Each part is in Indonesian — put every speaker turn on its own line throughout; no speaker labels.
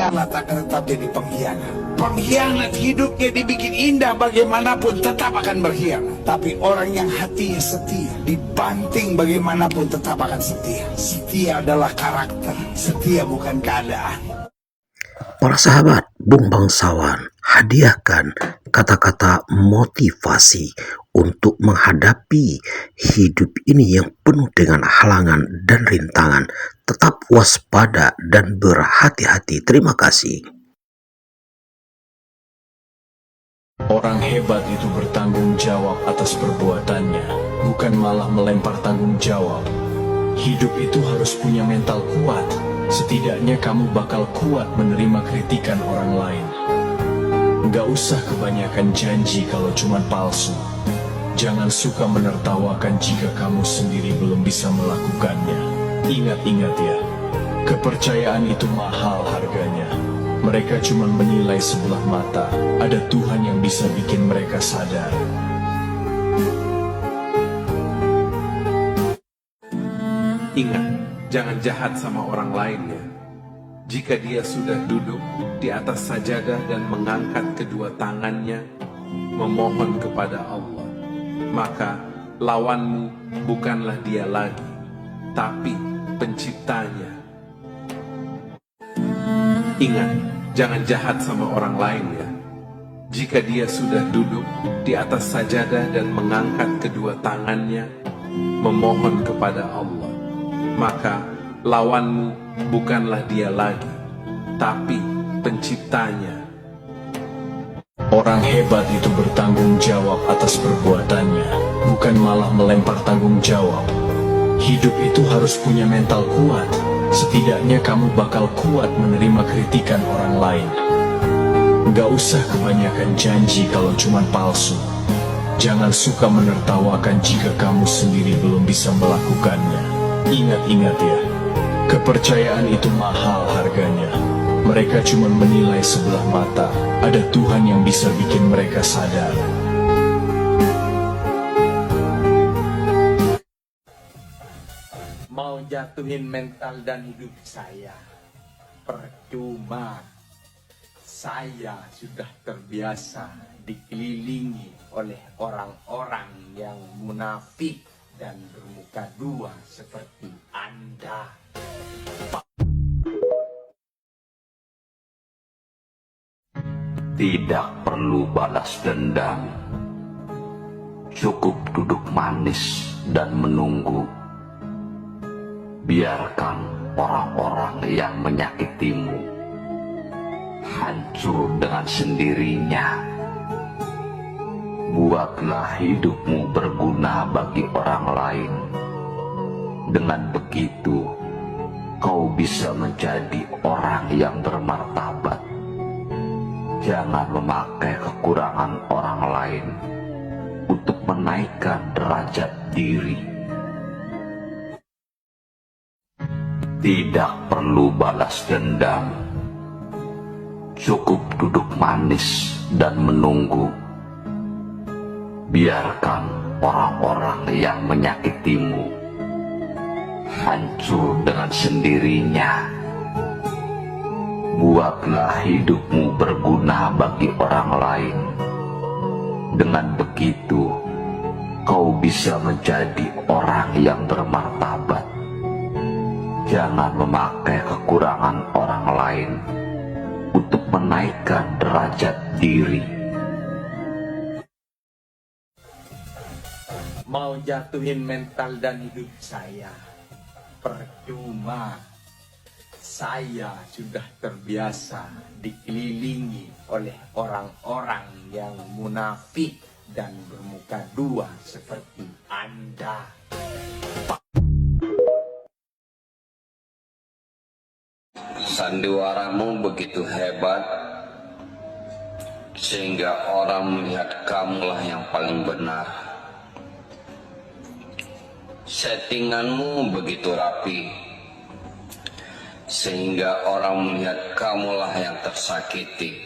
pengkhianat akan tetap jadi pengkhianat. Pengkhianat hidupnya dibikin indah bagaimanapun tetap akan berkhianat. Tapi orang yang hatinya setia, dibanting bagaimanapun tetap akan setia. Setia adalah karakter, setia bukan keadaan.
Para sahabat, Bung Bangsawan hadiahkan kata-kata motivasi untuk menghadapi hidup ini yang penuh dengan halangan dan rintangan. Tetap waspada dan berhati-hati. Terima kasih.
Orang hebat itu bertanggung jawab atas perbuatannya, bukan malah melempar tanggung jawab. Hidup itu harus punya mental kuat. Setidaknya kamu bakal kuat menerima kritikan orang lain. Gak usah kebanyakan janji kalau cuma palsu. Jangan suka menertawakan jika kamu sendiri belum bisa melakukannya. Ingat-ingat ya, kepercayaan itu mahal harganya. Mereka cuma menilai sebelah mata. Ada Tuhan yang bisa bikin mereka sadar.
Ingat, jangan jahat sama orang lain ya. Jika dia sudah duduk di atas sajadah dan mengangkat kedua tangannya, memohon kepada Allah, maka lawanmu bukanlah dia lagi, tapi penciptanya. Ingat, jangan jahat sama orang lain ya. Jika dia sudah duduk di atas sajadah dan mengangkat kedua tangannya, memohon kepada Allah, maka lawanmu bukanlah dia lagi, tapi penciptanya.
Orang hebat itu bertanggung jawab atas perbuatannya, bukan malah melempar tanggung jawab. Hidup itu harus punya mental kuat. Setidaknya kamu bakal kuat menerima kritikan orang lain. Gak usah kebanyakan janji kalau cuma palsu. Jangan suka menertawakan jika kamu sendiri belum bisa melakukannya. Ingat-ingat ya, kepercayaan itu mahal harganya. Mereka cuma menilai sebelah mata. Ada Tuhan yang bisa bikin mereka sadar.
Mau jatuhin mental dan hidup saya, percuma. Saya sudah terbiasa dikelilingi oleh orang-orang yang munafik dan bermuka dua seperti Anda.
Tidak perlu balas dendam, cukup duduk manis dan menunggu. Biarkan orang-orang yang menyakitimu hancur dengan sendirinya. Buatlah hidupmu berguna bagi orang lain. Dengan begitu, kau bisa menjadi orang yang bermartabat. Jangan memakai kekurangan orang lain untuk menaikkan derajat diri. Tidak perlu balas dendam, cukup duduk manis dan menunggu. Biarkan orang-orang yang menyakitimu hancur dengan sendirinya. Buatlah hidupmu berguna bagi orang lain. Dengan begitu, kau bisa menjadi orang yang bermartabat. Jangan memakai kekurangan orang lain untuk menaikkan derajat diri.
Mau jatuhin mental dan hidup saya, percuma. Saya sudah terbiasa dikelilingi oleh orang-orang yang munafik dan bermuka dua seperti Anda.
Sandiwaramu begitu hebat sehingga orang melihat kamulah yang paling benar. Settinganmu begitu rapi sehingga orang melihat kamulah yang tersakiti.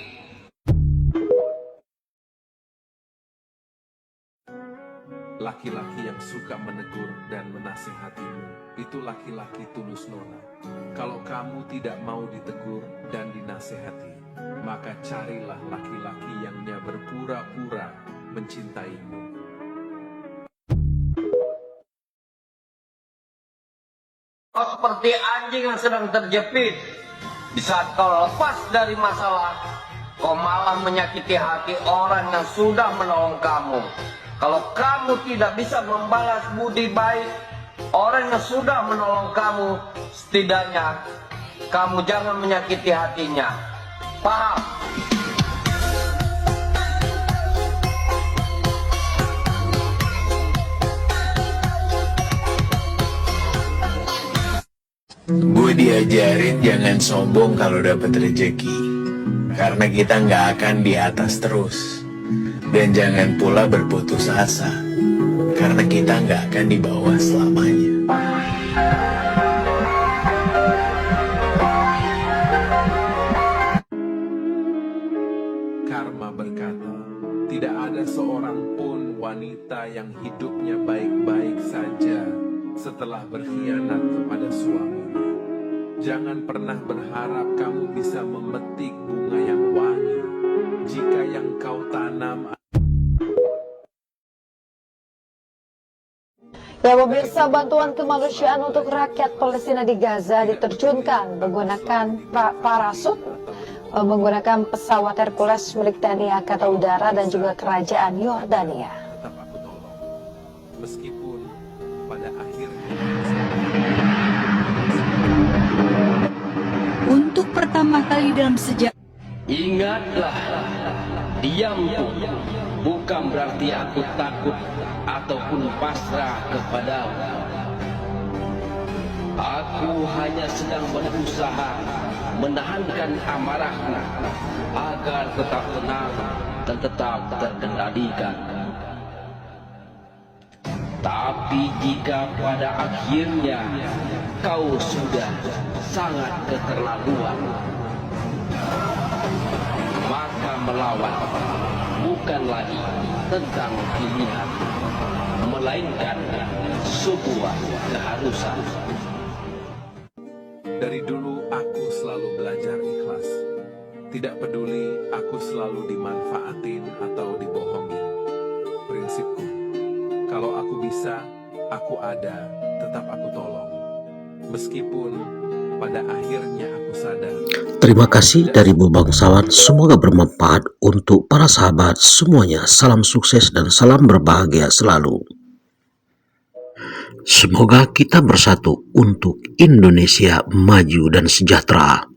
laki-laki yang suka menegur dan menasehatimu, itu laki-laki tulus nona. Kalau kamu tidak mau ditegur dan dinasehati, maka carilah laki-laki yang berpura-pura mencintaimu.
Kau seperti anjing yang sedang terjepit. Di saat kau lepas dari masalah, kau malah menyakiti hati orang yang sudah menolong kamu. Kalau kamu tidak bisa membalas budi baik orang yang sudah menolong kamu, setidaknya kamu jangan menyakiti hatinya. Paham?
Gue diajarin jangan sombong kalau dapat rezeki, karena kita nggak akan di atas terus. Dan jangan pula berputus asa, karena kita nggak akan di bawah selamanya.
Karma berkata, tidak ada seorang pun wanita yang hidupnya baik-baik saja setelah berkhianat kepada suaminya. Jangan pernah berharap kamu bisa memetik bunga yang wangi jika yang kau tanam.
Ya pemirsa, bantuan kemanusiaan untuk rakyat Palestina di Gaza diterjunkan menggunakan parasut, menggunakan pesawat Hercules milik TNI Angkatan Udara dan juga Kerajaan Yordania.
Tetap aku tolong, meskipun pada akhirnya.
Untuk pertama kali dalam sejarah,
Ingatlah, diamku bukan berarti aku takut ataupun pasrah kepadamu. Aku hanya sedang berusaha menahankan amarahku agar tetap tenang dan tetap terkendalikan. Tapi jika pada akhirnya kau sudah sangat keterlaluan, maka melawan bukan lagi tentang pilihan, melainkan sebuah keharusan.
Dari dulu aku selalu belajar ikhlas. Tidak peduli aku selalu dimanfaatin atau dibohongin. Prinsipku, kalau aku bisa, aku ada, tetap aku tolong. Meskipun pada akhirnya aku sadar.
Terima kasih dari Bu Bangsawan, semoga bermanfaat untuk para sahabat semuanya. Salam sukses dan salam berbahagia selalu. Semoga kita bersatu untuk Indonesia maju dan sejahtera.